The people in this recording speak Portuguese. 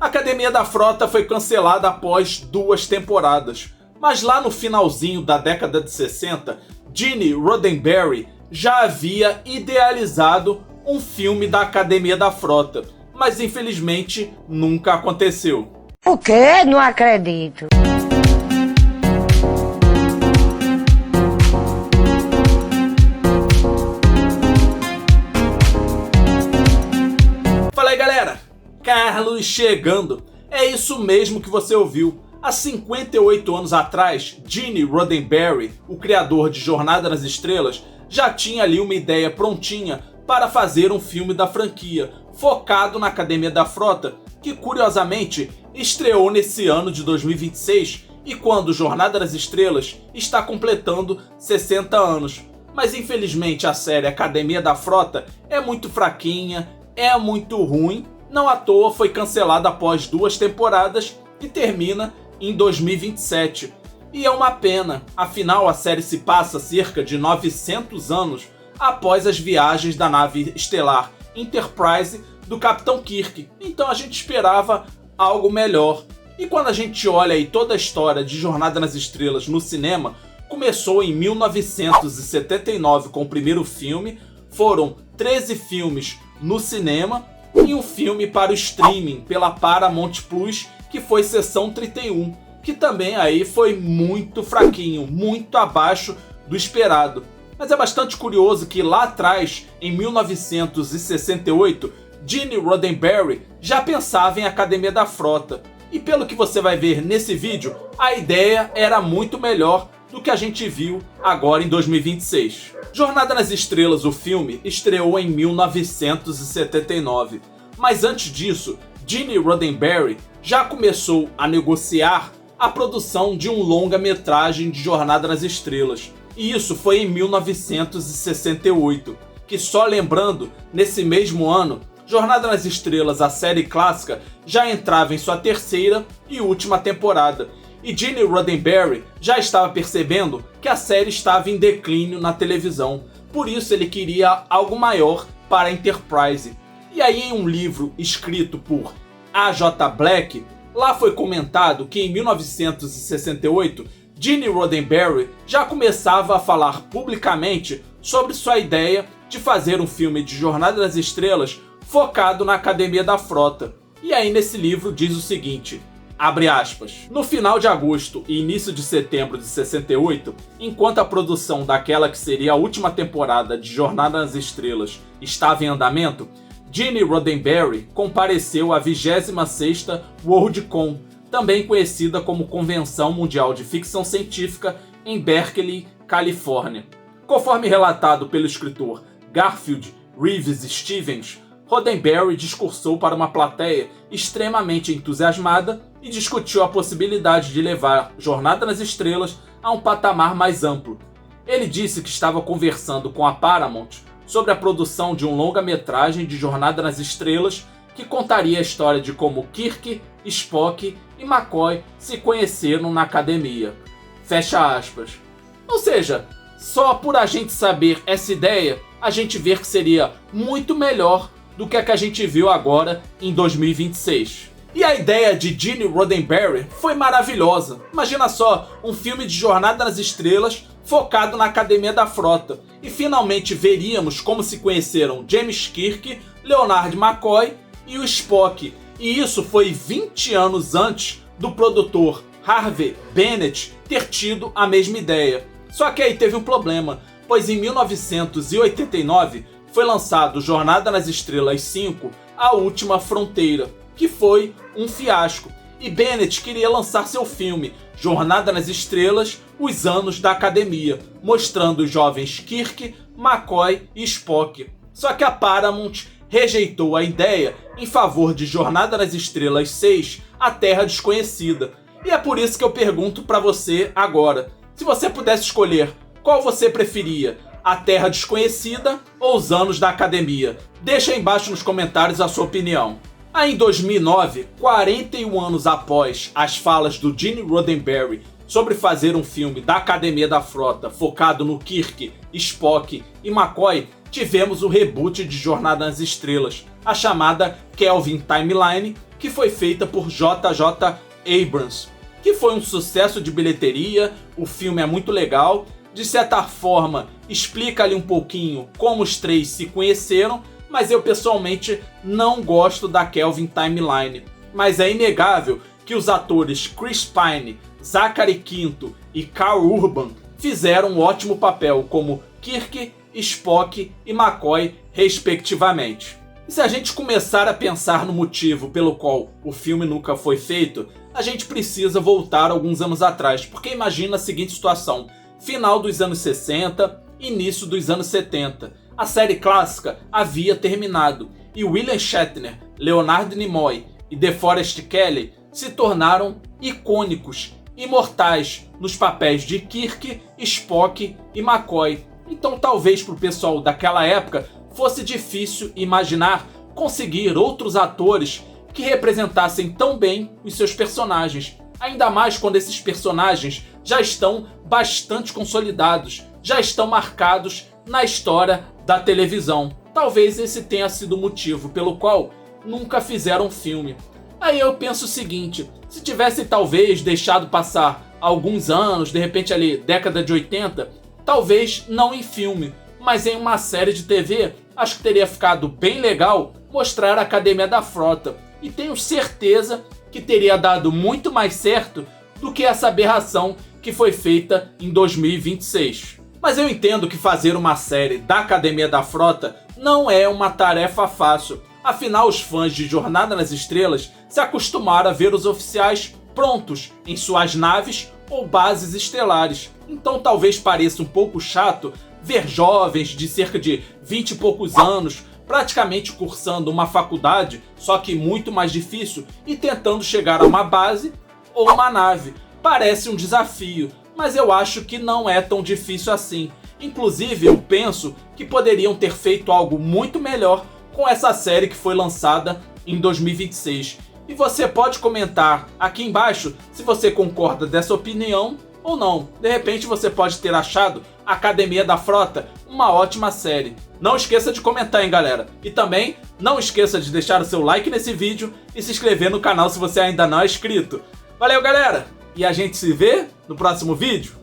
A Academia da Frota foi cancelada após 2 temporadas, mas lá no finalzinho da década de 60, Gene Roddenberry já havia idealizado um filme da Academia da Frota, mas infelizmente nunca aconteceu. O quê? Não acredito. Fala aí, galera! Carlos chegando. É isso mesmo que você ouviu. Há 58 anos atrás, Gene Roddenberry, o criador de Jornada nas Estrelas, já tinha ali uma ideia prontinha para fazer um filme da franquia, focado na Academia da Frota, que curiosamente estreou nesse ano de 2026 e quando Jornada nas Estrelas está completando 60 anos. Mas infelizmente a série Academia da Frota é muito fraquinha, é muito ruim, não à toa foi cancelada após 2 temporadas e termina em 2027. E é uma pena, afinal a série se passa cerca de 900 anos após as viagens da nave estelar Enterprise do Capitão Kirk, então a gente esperava algo melhor. E quando a gente olha aí toda a história de Jornada nas Estrelas no cinema, começou em 1979 com o primeiro filme, foram 13 filmes no cinema e um filme para o streaming pela Paramount Plus, que foi Sessão 31, que também aí foi muito fraquinho, muito abaixo do esperado. Mas é bastante curioso que lá atrás, em 1968, Gene Roddenberry já pensava em Academia da Frota. E pelo que você vai ver nesse vídeo, a ideia era muito melhor do que a gente viu agora em 2026. Jornada nas Estrelas, o filme, estreou em 1979. Mas antes disso, Gene Roddenberry já começou a negociar a produção de um longa-metragem de Jornada nas Estrelas. E isso foi em 1968, que só lembrando, nesse mesmo ano, Jornada nas Estrelas, a série clássica, já entrava em sua 3ª e última temporada. E Gene Roddenberry já estava percebendo que a série estava em declínio na televisão. Por isso ele queria algo maior para a Enterprise. E aí em um livro escrito por A.J. Black, lá foi comentado que em 1968, Gene Roddenberry já começava a falar publicamente sobre sua ideia de fazer um filme de Jornada nas Estrelas focado na Academia da Frota. E aí nesse livro diz o seguinte, abre aspas, no final de agosto e início de setembro de 68, enquanto a produção daquela que seria a última temporada de Jornada nas Estrelas estava em andamento, Gene Roddenberry compareceu à 26ª Worldcon, também conhecida como Convenção Mundial de Ficção Científica, em Berkeley, Califórnia. Conforme relatado pelo escritor Garfield Reeves Stevens, Roddenberry discursou para uma plateia extremamente entusiasmada e discutiu a possibilidade de levar Jornada nas Estrelas a um patamar mais amplo. Ele disse que estava conversando com a Paramount sobre a produção de um longa-metragem de Jornada nas Estrelas que contaria a história de como Kirk, Spock e McCoy se conheceram na academia. Fecha aspas. Ou seja, só por a gente saber essa ideia, a gente vê que seria muito melhor do que a a gente viu agora em 2026. E a ideia de Gene Roddenberry foi maravilhosa. Imagina só, um filme de Jornada nas Estrelas focado na Academia da Frota. E finalmente veríamos como se conheceram James Kirk, Leonard McCoy e o Spock. E isso foi 20 anos antes do produtor Harvey Bennett ter tido a mesma ideia. Só que aí teve um problema, pois em 1989 foi lançado Jornada nas Estrelas 5, A Última Fronteira, que foi um fiasco. E Bennett queria lançar seu filme, Jornada nas Estrelas, Os Anos da Academia, mostrando os jovens Kirk, McCoy e Spock. Só que a Paramount rejeitou a ideia em favor de Jornada nas Estrelas 6, A Terra Desconhecida. E é por isso que eu pergunto pra você agora, se você pudesse escolher, qual você preferia? A Terra Desconhecida ou Os Anos da Academia? Deixa aí embaixo nos comentários a sua opinião. Aí em 2009, 41 anos após as falas do Gene Roddenberry sobre fazer um filme da Academia da Frota focado no Kirk, Spock e McCoy, tivemos o reboot de Jornada nas Estrelas, a chamada Kelvin Timeline, que foi feita por J.J. Abrams, que foi um sucesso de bilheteria. O filme é muito legal, de certa forma explica ali um pouquinho como os três se conheceram, mas eu pessoalmente não gosto da Kelvin Timeline. Mas é inegável que os atores Chris Pine, Zachary Quinto e Karl Urban fizeram um ótimo papel como Kirk, Spock e McCoy, respectivamente. E se a gente começar a pensar no motivo pelo qual o filme nunca foi feito, a gente precisa voltar alguns anos atrás, porque imagina a seguinte situação: final dos anos 60, início dos anos 70. A série clássica havia terminado e William Shatner, Leonard Nimoy e DeForest Kelley se tornaram icônicos, imortais nos papéis de Kirk, Spock e McCoy. Então talvez para o pessoal daquela época fosse difícil imaginar conseguir outros atores que representassem tão bem os seus personagens. Ainda mais quando esses personagens já estão bastante consolidados, já estão marcados na história da televisão. Talvez esse tenha sido o motivo pelo qual nunca fizeram filme. Aí eu penso o seguinte: se tivesse talvez deixado passar alguns anos, de repente ali década de 80, talvez não em filme, mas em uma série de TV, acho que teria ficado bem legal mostrar a Academia da Frota. E tenho certeza que teria dado muito mais certo do que essa aberração que foi feita em 2026. Mas eu entendo que fazer uma série da Academia da Frota não é uma tarefa fácil. Afinal, os fãs de Jornada nas Estrelas se acostumaram a ver os oficiais prontos em suas naves ou bases estelares. Então talvez pareça um pouco chato ver jovens de cerca de 20 e poucos anos praticamente cursando uma faculdade, só que muito mais difícil, e tentando chegar a uma base ou uma nave. Parece um desafio, mas eu acho que não é tão difícil assim. Inclusive, eu penso que poderiam ter feito algo muito melhor com essa série que foi lançada em 2026. E você pode comentar aqui embaixo se você concorda dessa opinião ou não. De repente você pode ter achado a Academia da Frota uma ótima série. Não esqueça de comentar, hein, galera. E também não esqueça de deixar o seu like nesse vídeo e se inscrever no canal se você ainda não é inscrito. Valeu, galera! E a gente se vê no próximo vídeo.